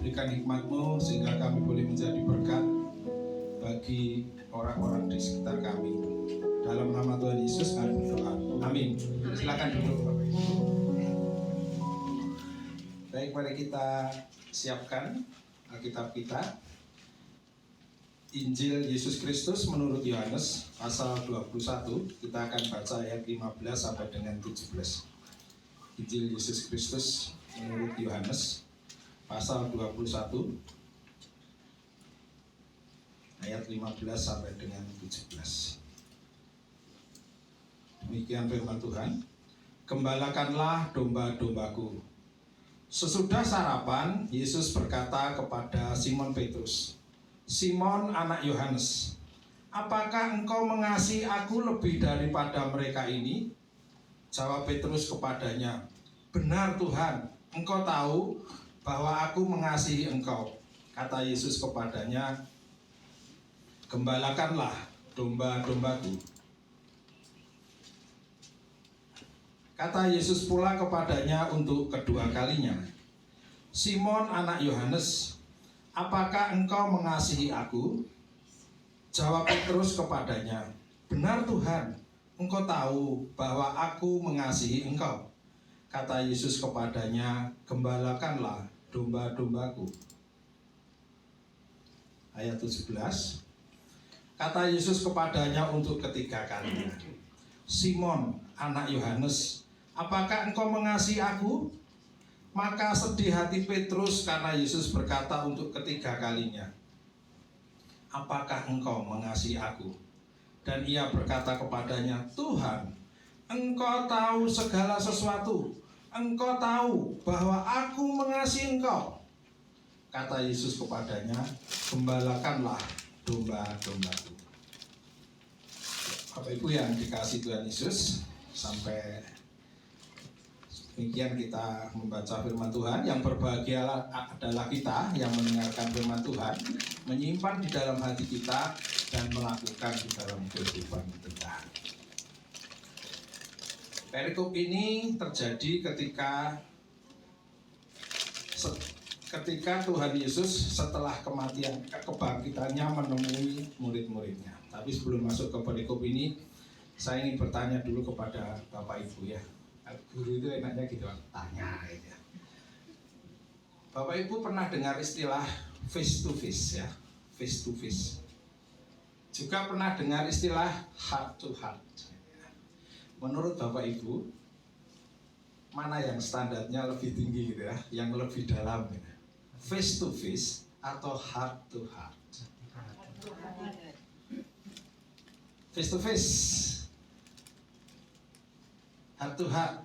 berikan hikmat-Mu sehingga kami boleh menjadi berkat bagi orang-orang di sekitar kami. Dalam nama Tuhan Yesus kami berdoa. Amin. Silakan duduk Bapak Ibu. Baik, mari kita siapkan Alkitab kita. Injil Yesus Kristus menurut Yohanes pasal 21. Kita akan baca ayat 15 sampai dengan 17. Injil Yesus Kristus menurut Yohanes pasal 21 ayat 15 sampai dengan 17. Demikian firman Tuhan. Gembalakanlah domba-dombaku. Sesudah sarapan, Yesus berkata kepada Simon Petrus, Simon anak Yohanes, apakah engkau mengasihi aku lebih daripada mereka ini? Jawab Petrus kepadanya, benar Tuhan, engkau tahu bahwa aku mengasihi engkau. Kata Yesus kepadanya, gembalakanlah domba-dombaku. Kata Yesus pula kepadanya untuk kedua kalinya, Simon anak Yohanes, apakah engkau mengasihi aku? Jawab Petrus kepadanya, benar Tuhan, engkau tahu bahwa aku mengasihi engkau. Kata Yesus kepadanya, gembalakanlah domba-dombaku. Ayat 17. Kata Yesus kepadanya untuk ketiga kalinya, Simon anak Yohanes, apakah engkau mengasihi aku? Maka sedih hati Petrus karena Yesus berkata untuk ketiga kalinya, apakah engkau mengasihi aku? Dan ia berkata kepadanya, Tuhan, engkau tahu segala sesuatu. Engkau tahu bahwa aku mengasihi engkau. Kata Yesus kepadanya, gembalakanlah domba-dombaku. Bapak Ibu yang dikasihi Tuhan Yesus, sampai demikian kita membaca firman Tuhan. Yang berbahagia adalah kita yang mendengarkan firman Tuhan, menyimpan di dalam hati kita, dan melakukan di dalam kehidupan kita. Perikop ini terjadi ketika Tuhan Yesus setelah kebangkitannya menemui murid-muridnya. Tapi sebelum masuk ke perikop ini, saya ingin bertanya dulu kepada Bapak Ibu ya. Guru itu enaknya gitu, tanya gitu ya. Bapak Ibu pernah dengar istilah face to face ya, face to face. Juga pernah dengar istilah heart to heart. Menurut Bapak Ibu, mana yang standarnya lebih tinggi gitu ya, yang lebih dalam gitu? Face to face atau heart to heart? Face to face, heart to heart.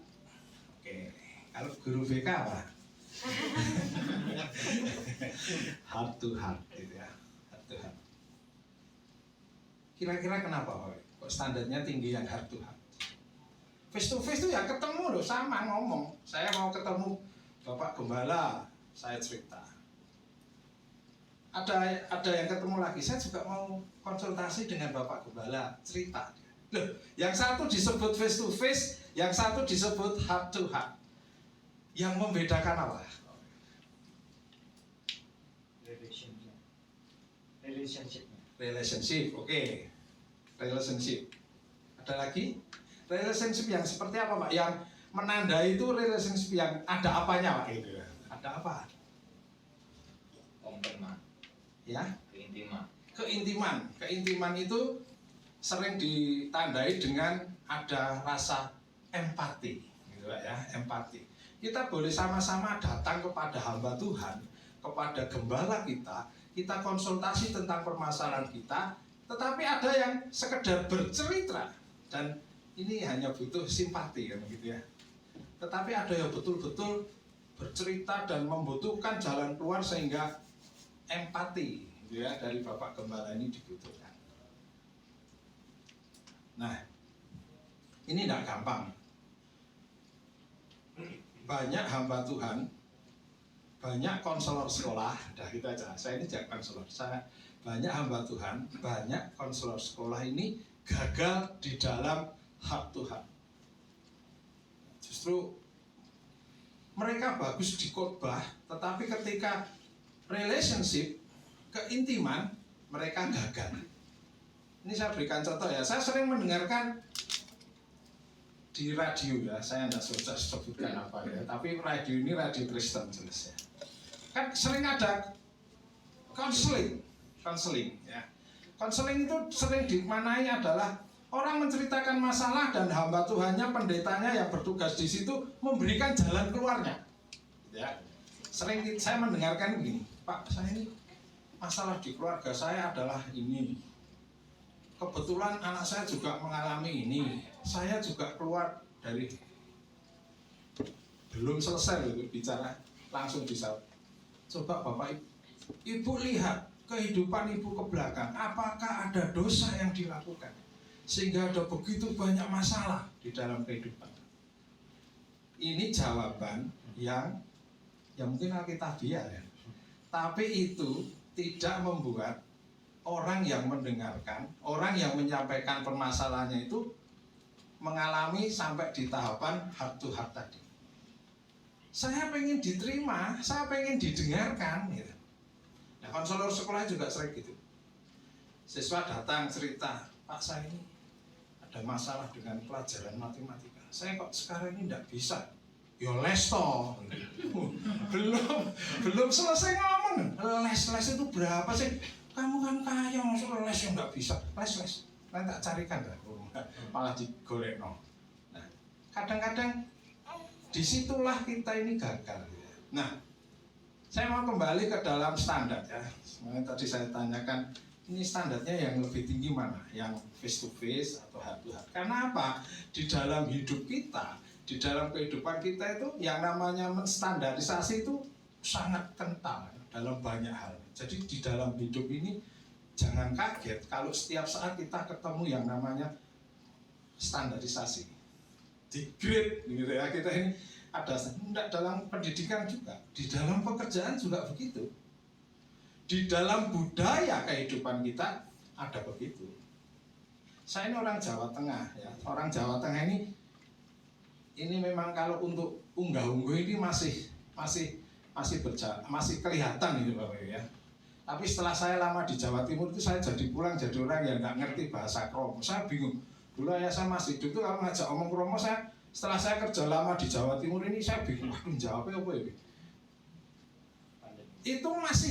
Oke, kalau guru BK apa? Heart to heart gitu ya, heart to heart. Kira-kira kenapa kok standarnya tinggi yang heart to heart? Face to face itu ya ketemu loh, sama ngomong. Saya mau ketemu Bapak Gembala, saya cerita. Ada yang ketemu lagi, saya juga mau konsultasi dengan Bapak Gembala, cerita. Loh, yang satu disebut face to face, yang satu disebut heart to heart. Yang membedakan apa? Relationship, oke. Relationship. Ada lagi? Relationship yang seperti apa, Pak? Yang menandai itu relationship yang ada apanya, Pak? Gitu. Ada apa? Komplement. Ya? Keintiman. Keintiman itu sering ditandai dengan ada rasa empati, gitu ya, empati. Kita boleh sama-sama datang kepada hamba Tuhan, kepada gembala kita konsultasi tentang permasalahan kita, tetapi ada yang sekedar bercerita dan ini hanya butuh simpati kan gitu ya. Tetapi ada yang betul-betul bercerita dan membutuhkan jalan keluar sehingga empati gitu ya, dari Bapak Gembala ini dibutuhkan. Nah, ini tidak gampang. Banyak hamba Tuhan, banyak konselor sekolah, dah gitu aja. Saya ini jangan konselor, banyak hamba Tuhan, banyak konselor sekolah ini gagal di dalam heart to heart. Justru mereka bagus di khotbah, tetapi ketika relationship, keintiman, mereka gagal. Ini saya berikan contoh ya. Saya sering mendengarkan di radio ya, saya tidak susah sebutkan apa ya, tapi radio ini radio Kristen jelas ya. Kan sering ada konseling ya. Konseling itu sering dimaknai adalah orang menceritakan masalah dan hamba Tuhannya, pendetanya yang bertugas di situ memberikan jalan keluarnya. Ya. Sering saya mendengarkan begini, Pak, saya ini masalah di keluarga saya adalah ini. Kebetulan anak saya juga mengalami ini. Saya juga keluar dari belum selesai itu bicara langsung disahut. Coba Bapak Ibu lihat kehidupan Ibu ke belakang. Apakah ada dosa yang dilakukan sehingga ada begitu banyak masalah di dalam kehidupan? Ini jawaban yang mungkin alkitabiah ya. Tapi itu tidak membuat orang yang mendengarkan, orang yang menyampaikan permasalahannya itu mengalami sampai di tahapan heart to heart tadi. Saya pengen diterima, saya pengen didengarkan gitu. Nah, konselor sekolah juga sering gitu. Siswa datang cerita, Pak, saya ini ada masalah dengan pelajaran matematika. Saya kok sekarang ini tidak bisa. Yo les toh. belum selesai ngomong. Les itu berapa sih? Kamu kan kaya, masuk les yang nggak bisa. Les. Nanti tak carikan dah. Malah digorek no. Nah, kadang-kadang disitulah kita ini gagal. Nah, saya mau kembali ke dalam standar ya. Sebenarnya tadi saya tanyakan, ini standarnya yang lebih tinggi mana? Yang face to face atau heart to heart? Karena apa? Di dalam hidup kita, di dalam kehidupan kita itu yang namanya menstandarisasi itu sangat kental dalam banyak hal. Jadi di dalam hidup ini jangan kaget kalau setiap saat kita ketemu yang namanya standarisasi. Di grade gitu ya, kita ini ada enggak dalam pendidikan juga, di dalam pekerjaan juga begitu. Di dalam budaya kehidupan kita ada begitu. Saya ini orang Jawa Tengah ya. Orang Jawa Tengah ini memang kalau untuk unggah-ungguh ini masih kelihatan itu Bapak Ibu ya. Tapi setelah saya lama di Jawa Timur itu saya jadi pulang jadi orang yang nggak ngerti bahasa kromo. Saya bingung. Dulu ya saya masih hidup itu kalau ngajak omong kromo, setelah saya kerja lama di Jawa Timur ini saya bingung. Waduh, jawabnya apa ya? Itu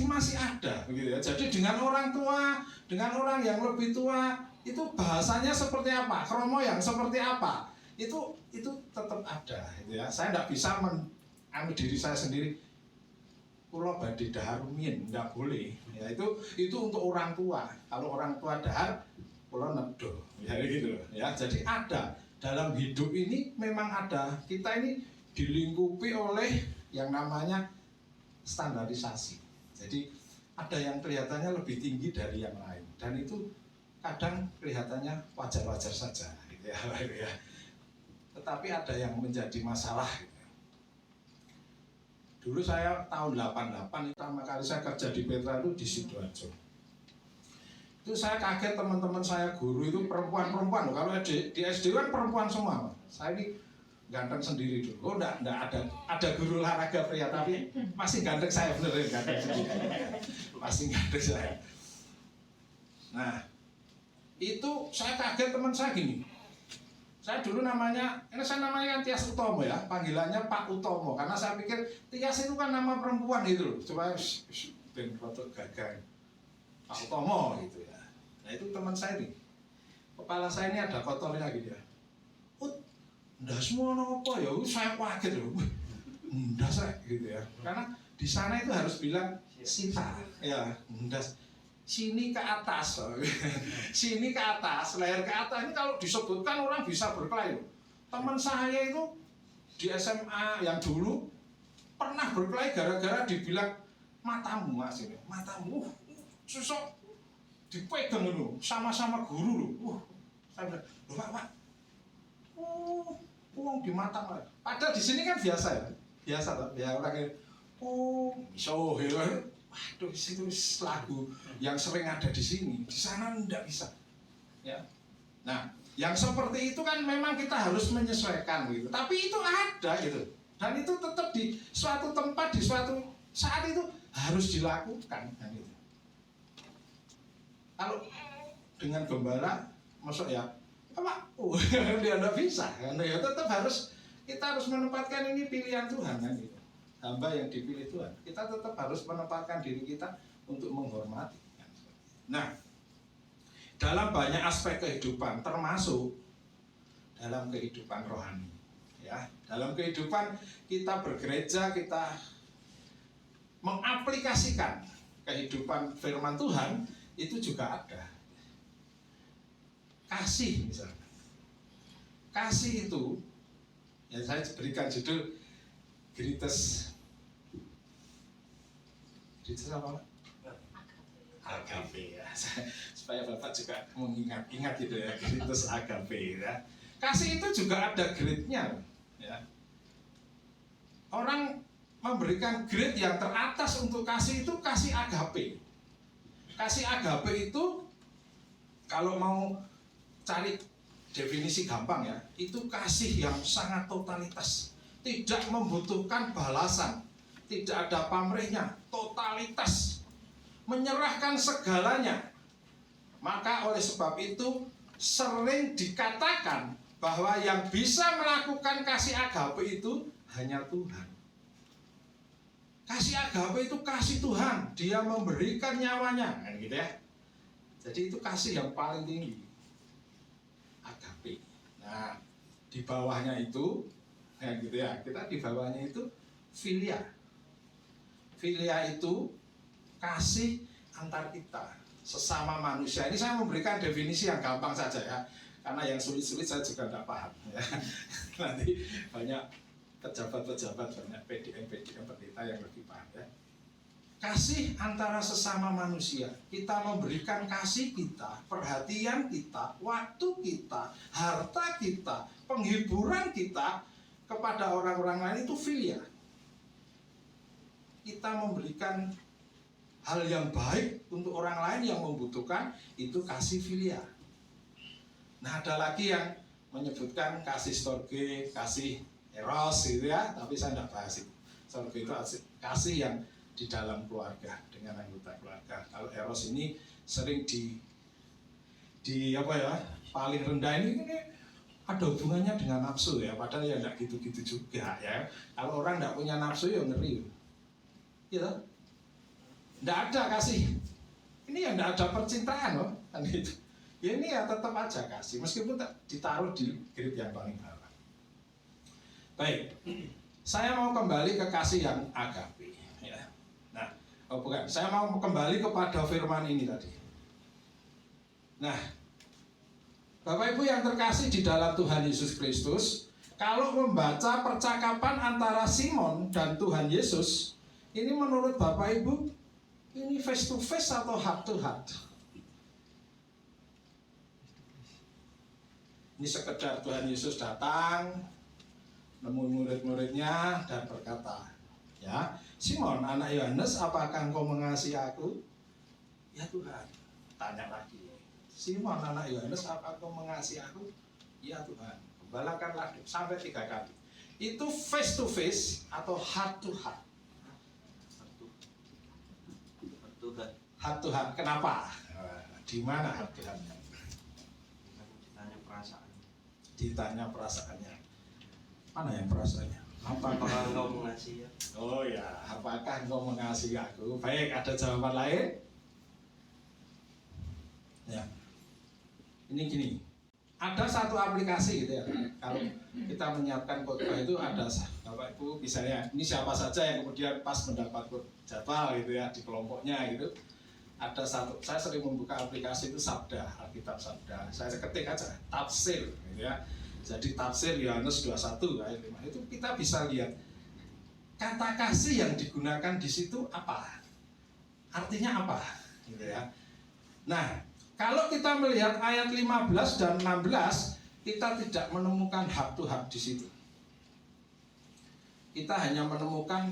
masih ada begitu ya. Jadi dengan orang tua, dengan orang yang lebih tua, itu bahasanya seperti apa? Kromo yang seperti apa? Itu tetap ada gitu ya. Saya tidak bisa mengambil diri saya sendiri. Kulo badhe dahar rumiyin, enggak boleh. Ya itu untuk orang tua. Kalau orang tua dahar, kulo nedo. Ya gitu loh. Ya, jadi ada dalam hidup ini memang ada. Kita ini dilingkupi oleh yang namanya standarisasi. Jadi ada yang kelihatannya lebih tinggi dari yang lain dan itu kadang kelihatannya wajar-wajar saja gitu ya. Tetapi ada yang menjadi masalah gitu. Dulu saya tahun 88 pertama kali saya kerja di Petra itu di Sidoarjo. Itu saya kaget teman-teman saya guru itu perempuan-perempuan loh. Kalau di SD kan perempuan semua. Saya ini ganteng sendiri dulu. Oh enggak ada guru olahraga pria tapi masih ganteng saya beneran ganteng sendiri. Masih ganteng saya. Nah, itu saya kaget teman saya gini. Saya dulu namanya kan Tias Utomo ya, panggilannya Pak Utomo karena saya pikir Tias itu kan nama perempuan gitu loh. Coba ben rotok gagang. Pak Utomo gitu ya. Nah, itu teman saya nih. Kepala saya ini ada kotornya gitu ya. Ndas semua apa ya, saya kaget loh. Ndas gitu ya. Karena di sana itu harus bilang Sita, ya ndas. Sini ke atas, sini ke atas, leher ke atas. Ini kalau disebutkan orang bisa berkelahi. Teman saya itu di SMA yang dulu pernah berkelahi gara-gara dibilang matamu mas ini, matamu, susok dipegang dulu, sama-sama guru loh. Saya bilang, loh pak, uang di mata mas. Padahal di sini kan biasa ya orang yang, so waduh, itu lagu yang sering ada di sini, di sana enggak bisa. Ya. Nah, yang seperti itu kan memang kita harus menyesuaikan gitu. Tapi itu ada gitu. Dan itu tetap di suatu tempat, di suatu saat itu harus dilakukan kan gitu. Kalau dengan gembala masuk ya apa? Dia tidak bisa kan ya, tetap harus kita harus menempatkan ini pilihan Tuhan kan gitu. Hamba yang dipilih Tuhan, kita tetap harus menempatkan diri kita untuk menghormati. Nah, dalam banyak aspek kehidupan, termasuk dalam kehidupan rohani, ya, dalam kehidupan kita bergereja, kita mengaplikasikan kehidupan firman Tuhan, itu juga ada kasih misalnya. Kasih itu, ya saya berikan judul Greatest apa? Agape ya. Supaya Bapak juga mengingat gitu ya, Greatest Agape ya. Kasih itu juga ada grade-nya ya. Orang memberikan grade yang teratas untuk kasih itu kasih agape. Kasih agape itu kalau mau cari definisi gampang ya, itu kasih yang sangat totalitas, tidak membutuhkan balasan, tidak ada pamrihnya, totalitas, menyerahkan segalanya. Maka oleh sebab itu sering dikatakan bahwa yang bisa melakukan kasih agape itu hanya Tuhan. Kasih agape itu kasih Tuhan, Dia memberikan nyawanya, kan gitu ya. Jadi itu kasih yang paling tinggi, agape. Nah, di bawahnya itu, ya gitu ya, kita di bawahnya itu filia. Filia itu kasih antar kita, sesama manusia. Ini saya memberikan definisi yang gampang saja ya, karena yang sulit-sulit saya juga tidak paham ya. Nanti banyak pejabat-pejabat, banyak PDM pendeta yang lebih paham ya. Kasih antara sesama manusia, kita memberikan kasih kita, perhatian kita, waktu kita, harta kita, penghiburan kita kepada orang-orang lain, itu filia. Kita memberikan hal yang baik untuk orang lain yang membutuhkan, itu kasih filia. Nah, ada lagi yang menyebutkan kasih storge, kasih eros gitu ya, tapi saya tidak bahas itu. Storge itu kasih yang di dalam keluarga dengan anggota keluarga. Kalau eros ini sering di apa ya, paling rendah ini ada hubungannya dengan nafsu ya, padahal ya tidak gitu-gitu juga ya. Kalau orang tidak punya nafsu ya ngeri, gitu. Tidak ada kasih. Ini yang tidak ada percintaan loh, kan gitu. Ya ini ya tetap aja kasih, meskipun ditaruh di grade yang paling bawah. Baik, saya mau kembali ke kasih yang agape. Ya. Nah, bukan, saya mau kembali kepada firman ini tadi. Nah, Bapak Ibu yang terkasih di dalam Tuhan Yesus Kristus, kalau membaca percakapan antara Simon dan Tuhan Yesus, ini menurut Bapak Ibu, ini face to face atau heart to heart? Ini sekedar Tuhan Yesus datang, nemu murid-muridnya dan berkata, ya, Simon anak Yohanes, apakah engkau mengasihi aku? Ya Tuhan. Tanya lagi, Simon anak Yohanes, apakah engkau mengasihi aku? Ya Tuhan. Gembalakanlah sampai 3 kali. Itu face to face atau heart to heart? Heart to heart. Kenapa? Di mana heart to heart-nya? Ditanya perasaannya. Mana yang perasaannya? Apakah engkau mengasihi? Oh ya, apakah engkau mengasihi aku? Baik, ada jawaban lain? Ya. Ini gini. Ada satu aplikasi gitu ya. Kalau kita menyiapkan khotbah itu ada Bapak Ibu misalnya ini siapa saja yang kemudian pas mendapat jadwal gitu ya di kelompoknya gitu. Ada satu, saya sering membuka aplikasi itu Sabda, Alkitab Sabda. Saya ketik aja tafsir gitu ya. Jadi tafsir Yohanes 21 ayat 5 itu kita bisa lihat kata kasih yang digunakan di situ apa? Artinya apa? Gitu ya. Nah, kalau kita melihat ayat 15 dan 16, kita tidak menemukan heart to heart di situ. Kita hanya menemukan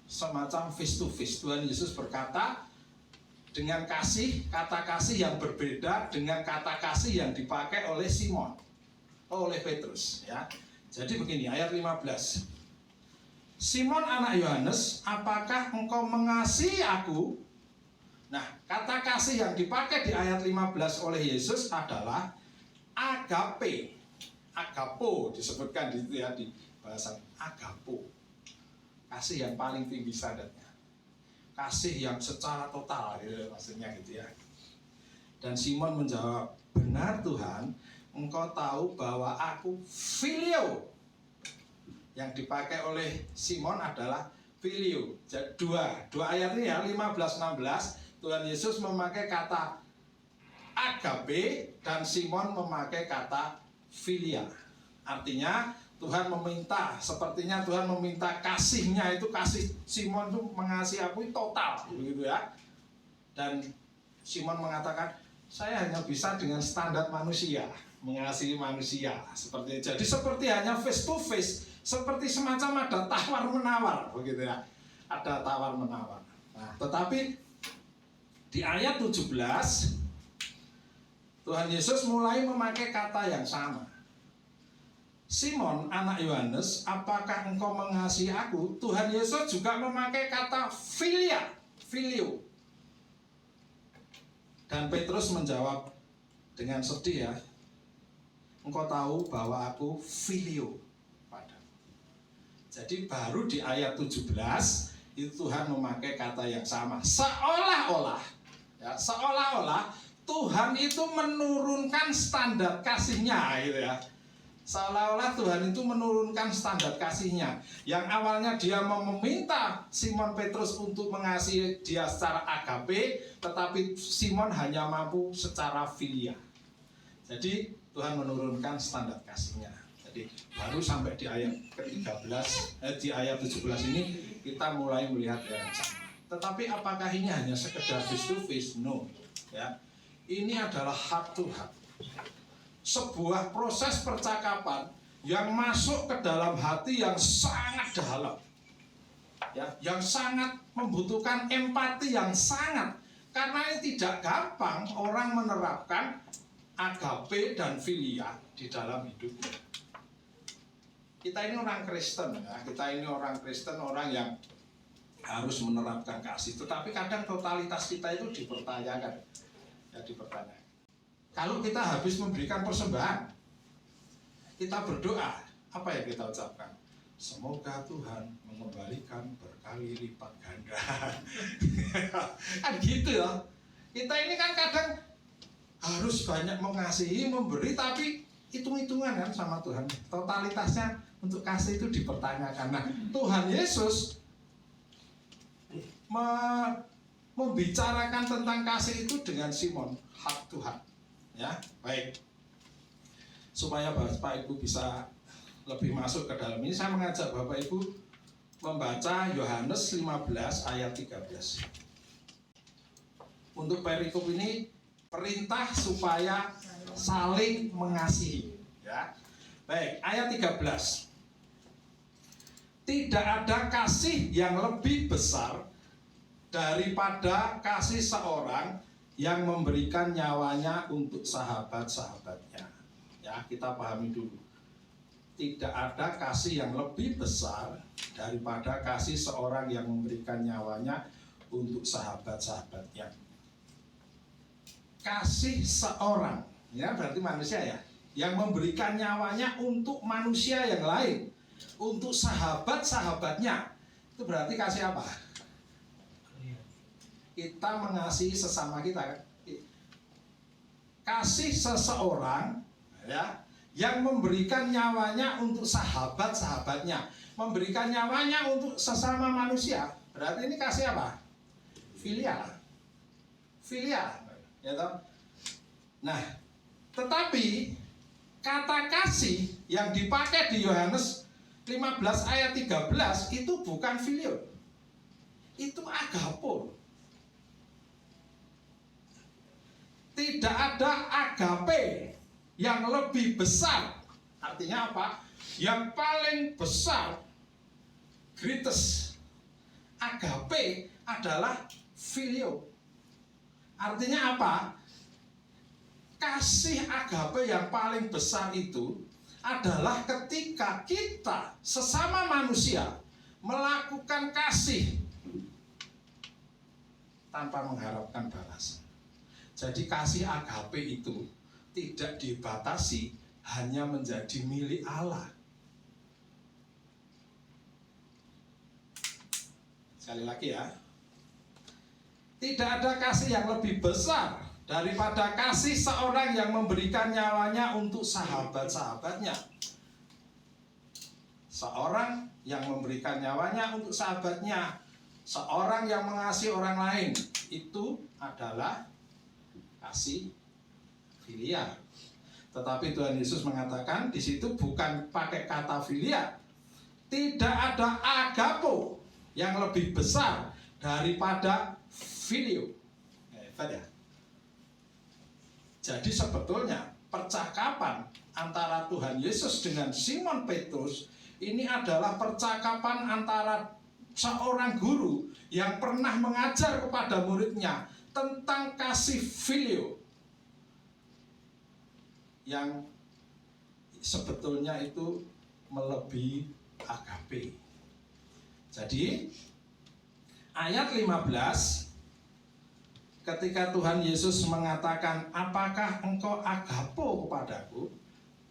semacam face to face. Tuhan Yesus berkata dengan kasih, kata kasih yang berbeda dengan kata kasih yang dipakai oleh Simon, oleh Petrus ya. Jadi begini, ayat 15. Simon anak Yohanes, apakah engkau mengasihi aku? Nah, kata kasih yang dipakai di ayat 15 oleh Yesus adalah agape. Agapo disebutkan di situ ya, di bahasa agapo. Kasih yang paling tinggi standarnya. Kasih yang secara total gitu, maksudnya gitu ya. Dan Simon menjawab, benar Tuhan, engkau tahu bahwa aku filio. Yang dipakai oleh Simon adalah filio. Jadi dua ayat ini ya, 15-16, Tuhan Yesus memakai kata agape dan Simon memakai kata filia. Artinya Tuhan meminta, sepertinya Tuhan meminta kasihnya itu, kasih Simon itu mengasihi aku itu total, begitu ya. Dan Simon mengatakan, saya hanya bisa dengan standar manusia, mengasihi manusia seperti itu. Jadi seperti hanya face to face, seperti semacam ada tawar menawar, begitu ya. Ada tawar menawar. Nah, tetapi di ayat 17 Tuhan Yesus mulai memakai kata yang sama. Simon anak Yohanes, apakah engkau mengasihi aku? Tuhan Yesus juga memakai kata filia, filio. Dan Petrus menjawab dengan sedih ya, engkau tahu bahwa aku filio padamu. Jadi baru di ayat 17 itu Tuhan memakai kata yang sama. Seolah-olah Tuhan itu menurunkan standar kasihnya gitu ya. Seolah-olah Tuhan itu menurunkan standar kasihnya. Yang awalnya dia meminta Simon Petrus untuk mengasihi dia secara agape, tetapi Simon hanya mampu secara filia. Jadi Tuhan menurunkan standar kasihnya. Jadi baru sampai di ayat ke-13, di ayat 17 ini kita mulai melihat yang sama. Tetapi apakah ini hanya sekedar face to face? No. Ya. Ini adalah heart to heart. Sebuah proses percakapan yang masuk ke dalam hati yang sangat dalam. Ya, yang sangat membutuhkan empati yang sangat. Karena ini tidak gampang orang menerapkan agape dan filia di dalam hidupnya. Kita ini orang Kristen ya, orang yang harus menerapkan kasih. Tetapi kadang totalitas kita itu dipertanyakan. Ya, dipertanyakan. Kalau kita habis memberikan persembahan, kita berdoa, apa yang kita ucapkan? Semoga Tuhan mengembalikan berkali lipat ganda. Kan gitu ya. Kita ini kan kadang harus banyak mengasihi, memberi, tapi hitung-hitungan kan sama Tuhan. Totalitasnya untuk kasih itu dipertanyakan. Nah, Tuhan Yesus membicarakan tentang kasih itu dengan Simon, heart to heart. Ya, baik. Supaya Bapak Ibu bisa lebih masuk ke dalam ini, saya mengajak Bapak Ibu membaca Yohanes 15 ayat 13. Untuk perikop ini perintah supaya saling mengasihi, ya. Baik, ayat 13. Tidak ada kasih yang lebih besar daripada kasih seorang yang memberikan nyawanya untuk sahabat-sahabatnya. Ya, kita pahami dulu. Tidak ada kasih yang lebih besar daripada kasih seorang yang memberikan nyawanya untuk sahabat-sahabatnya. Kasih seorang, ya berarti manusia ya, yang memberikan nyawanya untuk manusia yang lain, untuk sahabat-sahabatnya. Itu berarti kasih apa? Kita mengasihi sesama kita kan? Kasih seseorang ya yang memberikan nyawanya untuk sahabat-sahabatnya, memberikan nyawanya untuk sesama manusia. Berarti ini kasih apa? Filia. Filia, ya toh? Nah, tetapi kata kasih yang dipakai di Yohanes 15 ayat 13 itu bukan filio. Itu agapo. Tidak ada agape yang lebih besar. Artinya apa? Yang paling besar, greatest agape adalah filio. Artinya apa? Kasih agape yang paling besar itu adalah ketika kita sesama manusia melakukan kasih tanpa mengharapkan balasan. Jadi kasih agape itu tidak dibatasi hanya menjadi milik Allah. Sekali lagi ya, tidak ada kasih yang lebih besar daripada kasih seorang yang memberikan nyawanya untuk sahabat-sahabatnya. Seorang yang memberikan nyawanya untuk sahabatnya, seorang yang mengasihi orang lain, itu adalah kasih filial. Tetapi Tuhan Yesus mengatakan di situ bukan pakai kata filial. Tidak ada agapo yang lebih besar daripada filio. Hebat ya. Jadi sebetulnya percakapan antara Tuhan Yesus dengan Simon Petrus ini adalah percakapan antara seorang guru yang pernah mengajar kepada muridnya tentang kasih filio yang sebetulnya itu melebihi agape. Jadi ayat 15 ketika Tuhan Yesus mengatakan, apakah engkau agapo kepadaku?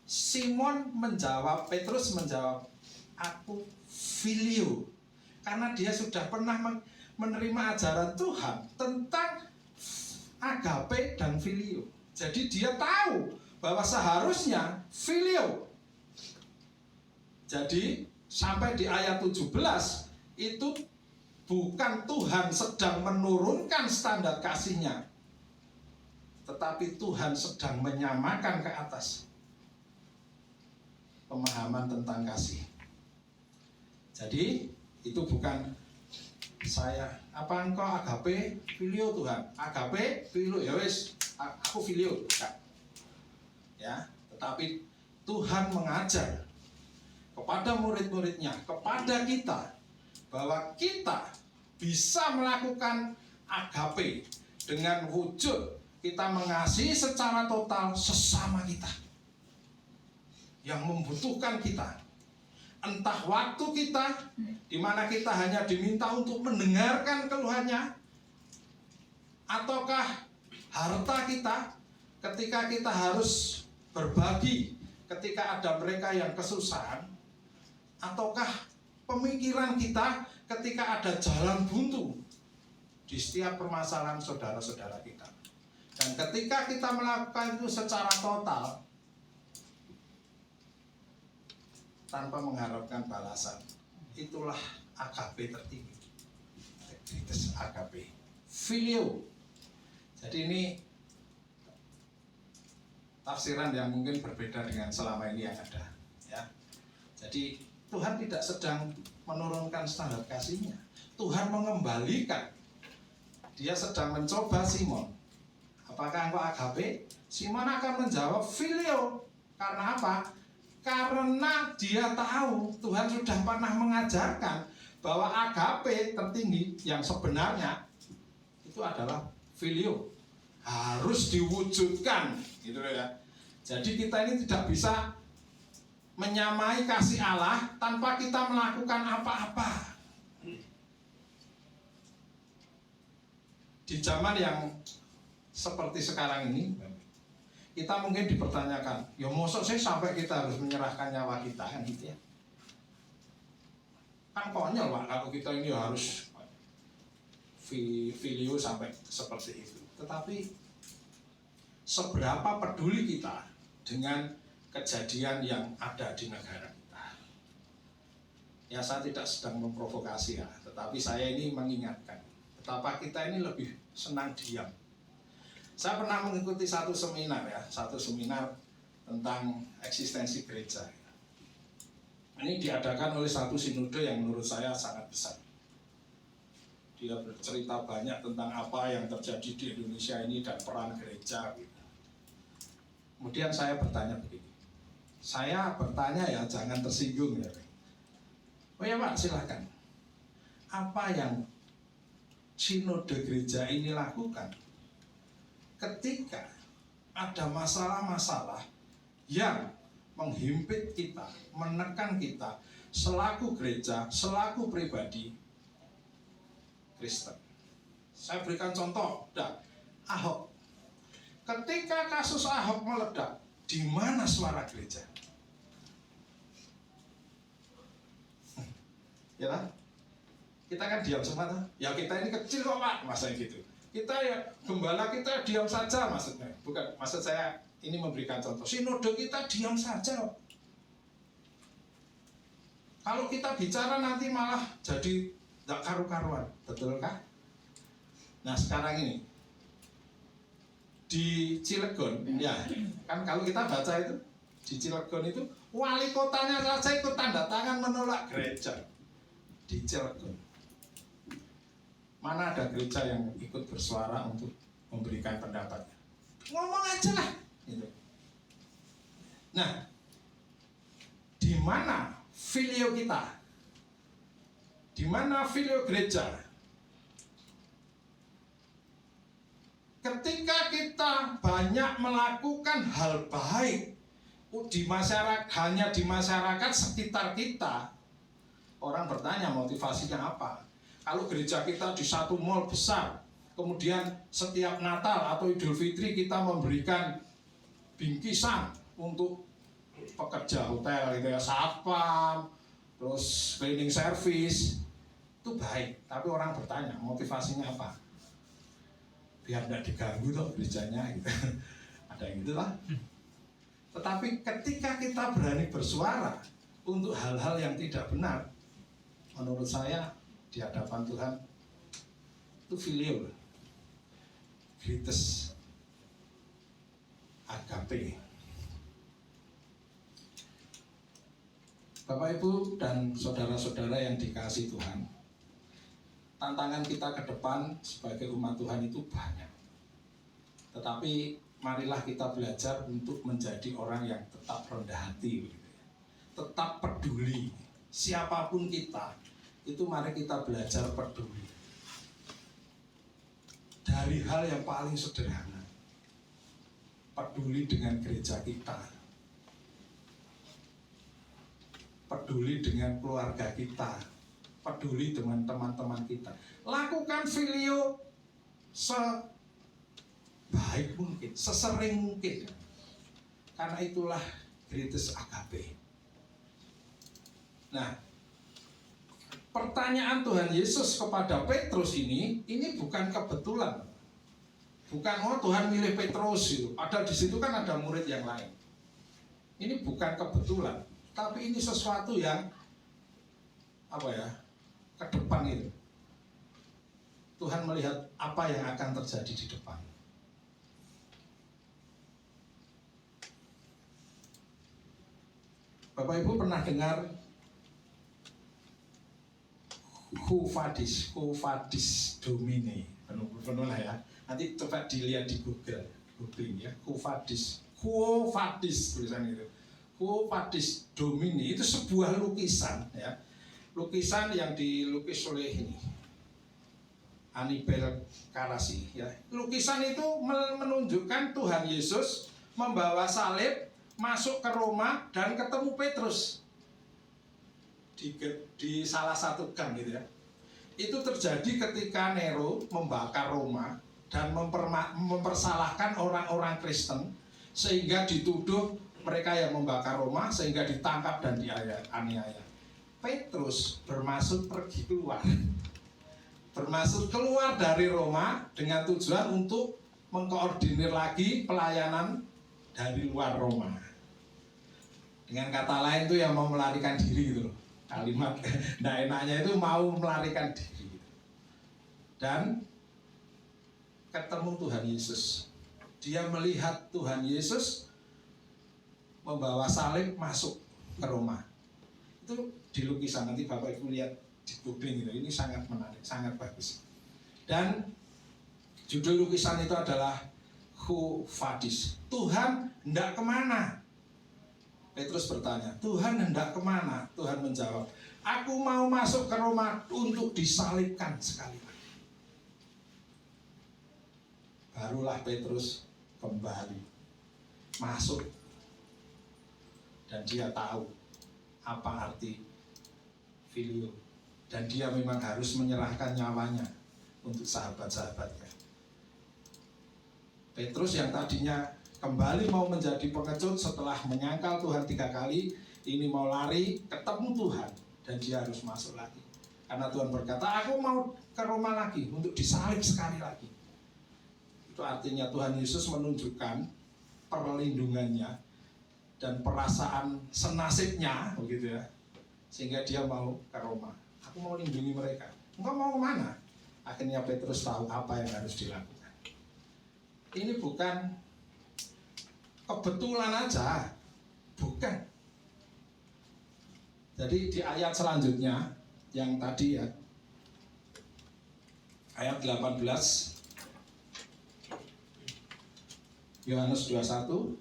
Simon menjawab, Petrus menjawab, aku filio. Karena dia sudah pernah menerima ajaran Tuhan tentang agape dan filio. Jadi dia tahu bahwa seharusnya filio. Jadi sampai di ayat 17 itu bukan Tuhan sedang menurunkan standar kasihnya, tetapi Tuhan sedang menyamakan ke atas pemahaman tentang kasih. Jadi itu bukan saya, apa engkau agape filio Tuhan, agape filio ya wis aku filio, ya. Tetapi Tuhan mengajar kepada murid-muridnya, kepada kita, bahwa kita bisa melakukan agape dengan wujud kita mengasihi secara total sesama kita yang membutuhkan kita. Entah waktu kita, di mana kita hanya diminta untuk mendengarkan keluhannya, ataukah harta kita ketika kita harus berbagi ketika ada mereka yang kesusahan, ataukah pemikiran kita ketika ada jalan buntu di setiap permasalahan saudara-saudara kita. Dan ketika kita melakukan itu secara total tanpa mengharapkan balasan, itulah agape tertinggi. Itu agape filio. Jadi ini tafsiran yang mungkin berbeda dengan selama ini yang ada, ya. Jadi Tuhan tidak sedang menurunkan standar kasihnya. Tuhan mengembalikan. Dia sedang mencoba Simon. Apakah engkau agape? Simon akan menjawab filio. Karena apa? Karena dia tahu Tuhan sudah pernah mengajarkan bahwa agape tertinggi yang sebenarnya itu adalah filio. Harus diwujudkan, gitu ya. Jadi kita ini tidak bisa menyamai kasih Allah tanpa kita melakukan apa-apa. Di zaman yang seperti sekarang ini, kita mungkin dipertanyakan, ya mosok sih sampai kita harus menyerahkan nyawa kita, kan gitu ya. Kan konyol Pak, kalau kita ini harus filio sampai seperti itu. Tetapi seberapa peduli kita dengan kejadian yang ada di negara kita? Ya, saya tidak sedang memprovokasi ya, tetapi saya ini mengingatkan betapa kita ini lebih senang diam. Saya pernah mengikuti satu seminar tentang eksistensi gereja. Ini diadakan oleh satu sinode yang menurut saya sangat besar. Dia bercerita banyak tentang apa yang terjadi di Indonesia ini dan peran gereja. Kemudian saya bertanya begini. Saya bertanya ya, jangan tersinggung ya. Oh ya Pak, silakan. Apa yang sinode gereja ini lakukan ketika ada masalah-masalah yang menghimpit kita, menekan kita, selaku gereja, selaku pribadi Kristen. Saya berikan contoh, Ahok. Ketika kasus Ahok meledak, di mana suara gereja? Ya kan? Kita kan diam semua, ya kita ini kecil kok Pak, masa gitu. Kita ya gembala kita diam saja maksudnya. Bukan, maksud saya ini memberikan contoh. Sinode kita diam saja. Kalau kita bicara nanti malah jadi tidak karu-karuan, betulkah? Nah sekarang ini di Cilegon, ya kan kalau kita baca itu di Cilegon itu wali kotanya saja ikut tanda tangan menolak gereja di Cilegon. Mana ada gereja yang ikut bersuara untuk memberikan pendapatnya? Ngomong aja lah. Gitu. Nah, di mana filio kita? Di mana filio gereja? Ketika kita banyak melakukan hal baik di masyarakat, hanya di masyarakat sekitar kita, orang bertanya motivasinya apa? Kalau gereja kita di satu mall besar, kemudian setiap Natal atau Idul Fitri kita memberikan bingkisan untuk pekerja hotel, gitu ya, satpam, terus cleaning service, itu baik. Tapi orang bertanya motivasinya apa? Biar tidak diganggu tuh gerejanya gitu. Ada yang gitulah. Tetapi ketika kita berani bersuara untuk hal-hal yang tidak benar, menurut saya di hadapan Tuhan itu filio, Krites agape. Bapak Ibu dan saudara-saudara yang dikasihi Tuhan, tantangan kita ke depan sebagai umat Tuhan itu banyak. Tetapi marilah kita belajar untuk menjadi orang yang tetap rendah hati, tetap peduli. Siapapun kita, itu mari kita belajar peduli. Dari hal yang paling sederhana, peduli dengan gereja kita, peduli dengan keluarga kita, peduli dengan teman-teman kita. Lakukan filio sebaik mungkin, sesering mungkin. Karena itulah Krites agape. Nah, pertanyaan Tuhan Yesus kepada Petrus ini bukan kebetulan. Bukan Tuhan milih Petrus itu. Padahal di situ kan ada murid yang lain. Ini bukan kebetulan, tapi ini sesuatu yang ke depan itu. Tuhan melihat apa yang akan terjadi di depan. Bapak Ibu pernah dengar Quo Vadis Domini, penuh lah ya. Nanti coba dilihat di googling ya. Quo Vadis tulisan itu. Quo Vadis Domini itu sebuah lukisan ya. Lukisan yang dilukis oleh Annibale Carracci ya. Lukisan itu menunjukkan Tuhan Yesus membawa salib masuk ke Roma dan ketemu Petrus di salah satu gang gitu ya. Itu terjadi ketika Nero membakar Roma dan mempersalahkan orang-orang Kristen sehingga dituduh mereka yang membakar Roma sehingga ditangkap dan dianiaya. Petrus bermaksud pergi keluar. Bermaksud keluar dari Roma dengan tujuan untuk mengkoordinir lagi pelayanan dari luar Roma. Dengan kata lain itu yang mau melarikan diri gitu loh. Kalimat nah enaknya itu mau melarikan diri. Dan ketemu Tuhan Yesus. Dia melihat Tuhan Yesus membawa salib masuk ke Roma. Itu di lukisan, nanti Bapak Ibu lihat di googling gitu. Ini sangat menarik, sangat bagus. Dan judul lukisan itu adalah Quo Vadis. Tuhan hendak kemana? Petrus bertanya, Tuhan hendak kemana? Tuhan menjawab, aku mau masuk ke Roma untuk disalibkan sekali lagi. Barulah Petrus kembali masuk dan dia tahu apa arti filio. Dan dia memang harus menyerahkan nyawanya untuk sahabat-sahabatnya. Petrus yang tadinya kembali mau menjadi pengecut setelah menyangkal Tuhan 3 kali, ini mau lari ketemu Tuhan dan dia harus masuk lagi. Karena Tuhan berkata, aku mau ke Roma lagi untuk disalib sekali lagi. Itu artinya Tuhan Yesus menunjukkan perlindungannya dan perasaan senasibnya, begitu ya, sehingga dia mau ke Roma. Aku mau lindungi mereka. Engkau mau kemana? Akhirnya Petrus tahu apa yang harus dilakukan. Ini bukan kebetulan aja, bukan. Jadi di ayat selanjutnya yang tadi ya, ayat 18 Yohanes 21.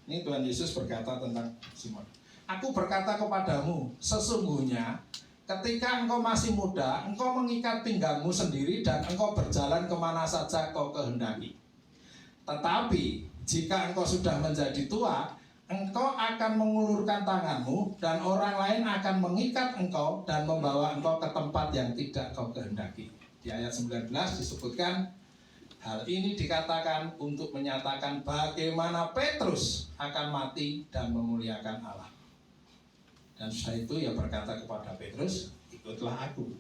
Ini Tuhan Yesus berkata tentang Simon. Aku berkata kepadamu, sesungguhnya ketika engkau masih muda, engkau mengikat pinggangmu sendiri dan engkau berjalan kemana saja kau kehendaki. Tetapi jika engkau sudah menjadi tua, engkau akan mengulurkan tanganmu dan orang lain akan mengikat engkau dan membawa engkau ke tempat yang tidak kau kehendaki. Di ayat 19 disebutkan, hal ini dikatakan untuk menyatakan bagaimana Petrus akan mati dan memuliakan Allah. Dan setelah itu ia berkata kepada Petrus, ikutlah aku.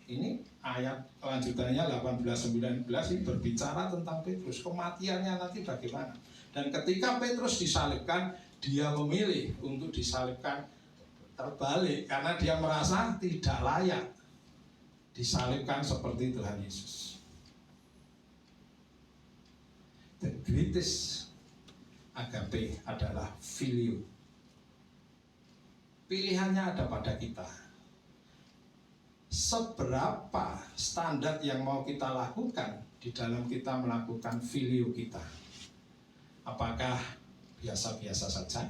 Ini ayat lanjutannya 18-19 ini berbicara tentang Petrus, kematiannya nanti bagaimana. Dan ketika Petrus disalibkan, dia memilih untuk disalibkan terbalik karena dia merasa tidak layak disalibkan seperti Tuhan Yesus. The greatest agape adalah filio. Pilihannya ada pada kita. Seberapa standar yang mau kita lakukan di dalam kita melakukan filio kita? Apakah biasa-biasa saja?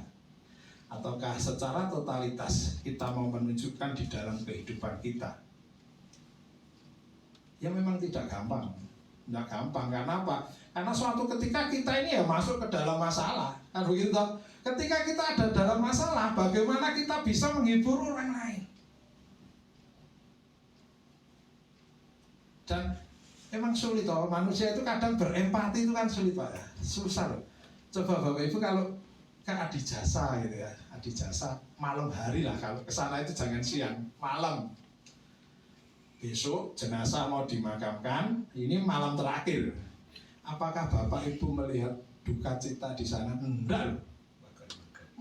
Ataukah secara totalitas kita mau menunjukkan di dalam kehidupan kita? Ya memang tidak gampang. Tidak gampang, karena apa? Karena suatu ketika kita ini ya masuk ke dalam masalah. Kan begitu toh? Ketika kita ada dalam masalah, bagaimana kita bisa menghibur orang lain? Dan memang sulit toh, manusia itu kadang berempati itu kan sulit Pak ya. Susah loh. Coba Bapak Ibu kalau ke Adijasa gitu ya. Adijasa malam hari lah, kalau ke sana itu jangan siang, malam. Besok jenazah mau dimakamkan, ini malam terakhir. Apakah Bapak Ibu melihat duka cita di sana? Enggak loh.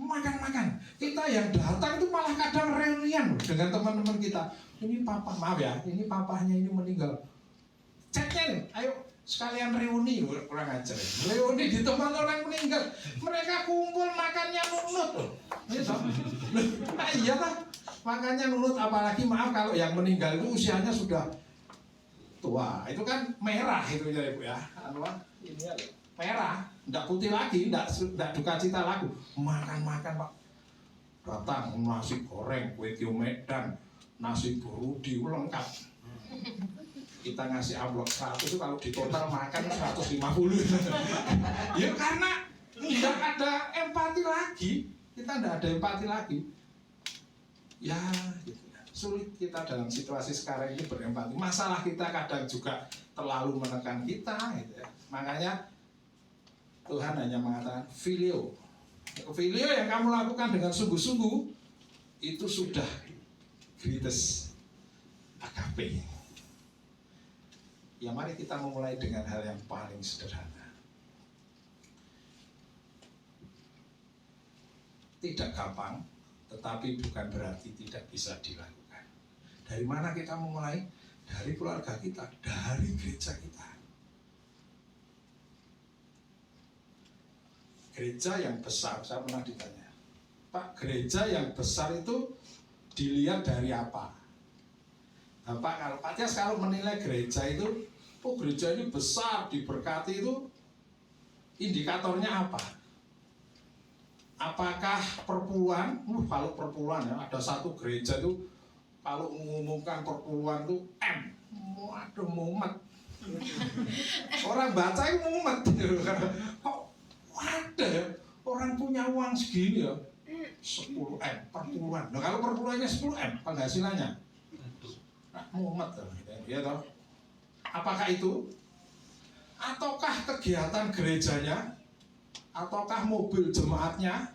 Makan-makan. Kita yang datang itu malah kadang reunian dengan teman-teman kita. Ini papa, maaf ya, ini papahnya ini meninggal. Ceknya nih, ayo sekalian reuni, kurang ajar. Reuni di tempat orang meninggal. Mereka kumpul makannya nunut loh. Iya kan? Makanya nurut, apalagi maaf kalau yang meninggal itu usianya sudah tua, itu kan merah itu ya Ibu ya, ini merah, tidak putih lagi, tidak duka cita lagi, makan Pak, datang nasi goreng, kue tiaw Medan, nasi burudi lengkap, kita ngasih amplop 100 itu kalau di total makan 150, ya karena tidak ada empati lagi, kita tidak ada empati lagi. Ya, gitu. Sulit kita dalam situasi sekarang ini berempati. Masalah kita kadang juga terlalu menekan kita, gitu ya. Makanya Tuhan hanya mengatakan filio. Filio yang kamu lakukan dengan sungguh-sungguh itu sudah greatest agape. Ya mari kita memulai dengan hal yang paling sederhana. Tidak gampang, tetapi bukan berarti tidak bisa dilakukan. Dari mana kita memulai? Dari keluarga kita, dari gereja kita. Gereja yang besar, saya pernah ditanya, Pak, gereja yang besar itu dilihat dari apa? Nah, Pak, kalau Pak Tias kalau menilai gereja itu, oh gereja ini besar, diberkati itu, indikatornya apa? Apakah perpuluhan? Kalau perpuluhan ya, ada satu gereja itu kalau mengumumkan perpuluhan itu M, waduh mumet. Orang baca itu mumet. Kok ada ya? Orang punya uang segini ya, 10 M per puluhan. Nah, kalau per puluhannya 10 M penghasilannya, nah, mumet ya toh. Apakah itu? Ataukah kegiatan gerejanya? Ataukah mobil jemaatnya?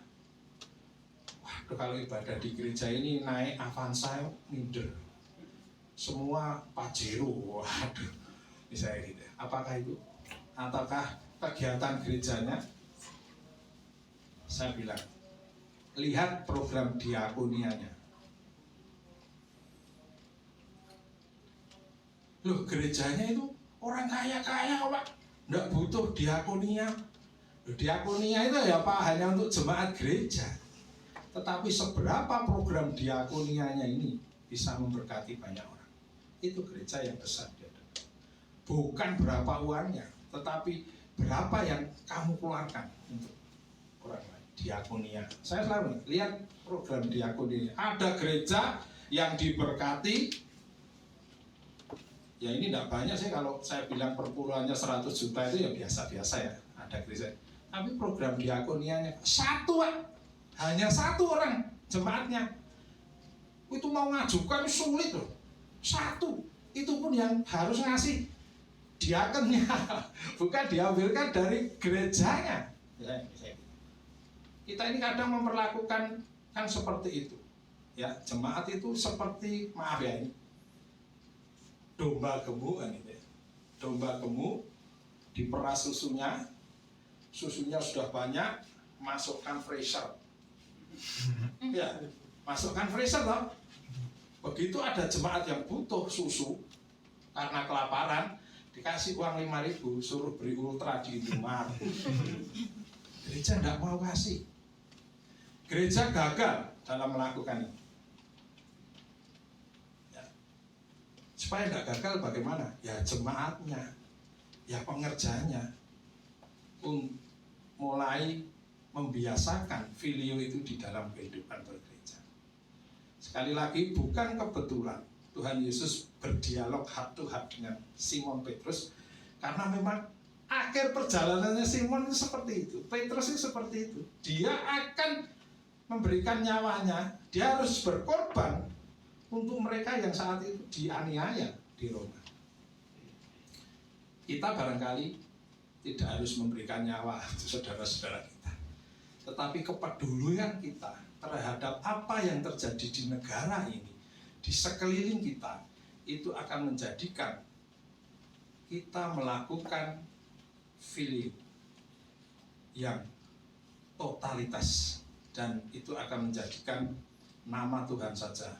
Waduh, kalau ibadah di gereja ini naik Avanza minder. Semua Pajero, waduh. Misalnya gitu. Apakah itu? Ataukah kegiatan gerejanya? Saya bilang, lihat program diakonianya. Loh, gerejanya itu orang kaya-kaya kok, Pak. Nggak butuh diakonia. Loh, diakonia itu ya Pak hanya untuk jemaat gereja. Tetapi seberapa program diakonianya ini bisa memberkati banyak orang. Itu gereja yang besar. Bukan berapa uangnya, tetapi berapa yang kamu keluarkan untuk orang lain. Diakonia. Saya selalu lihat program diakonia. Ada gereja yang diberkati. Ya ini tidak banyak sih, kalau saya bilang perpuluhannya 100 juta itu ya biasa-biasa ya. Ada gereja. Tapi program diakonianya satu, hanya satu orang jemaatnya. Itu mau ngajukan sulit loh. Satu. Itu pun yang harus ngasih diakonnya, bukan diambilkan dari gerejanya. Kita ini kadang memperlakukan kan seperti itu. Ya, jemaat itu seperti, maaf ya ini, domba gemuk kan itu. Domba gemuk diperas susunya sudah banyak, masukkan freezer. Ya, masukkan freezer loh. Begitu ada jemaat yang butuh susu karena kelaparan, dikasih uang 5.000, suruh beri ultra di Indomaret. Gereja tidak mau kasih. Gereja gagal dalam melakukan ini. Ya. Supaya tidak gagal bagaimana? Ya jemaatnya, ya pengerjanya, mulai membiasakan filio itu di dalam kehidupan bergereja. Sekali lagi, bukan kebetulan Tuhan Yesus berdialog heart to heart dengan Simon Petrus, karena memang akhir perjalanannya Simon itu seperti itu. Petrus itu seperti itu. Dia akan memberikan nyawanya, dia harus berkorban untuk mereka yang saat itu dianiaya di Roma. Kita barangkali tidak harus memberikan nyawa untuk saudara-saudara kita, tetapi kepedulian kita terhadap apa yang terjadi di negara ini, di sekeliling kita, itu akan menjadikan kita melakukan filio yang totalitas, dan itu akan menjadikan nama Tuhan saja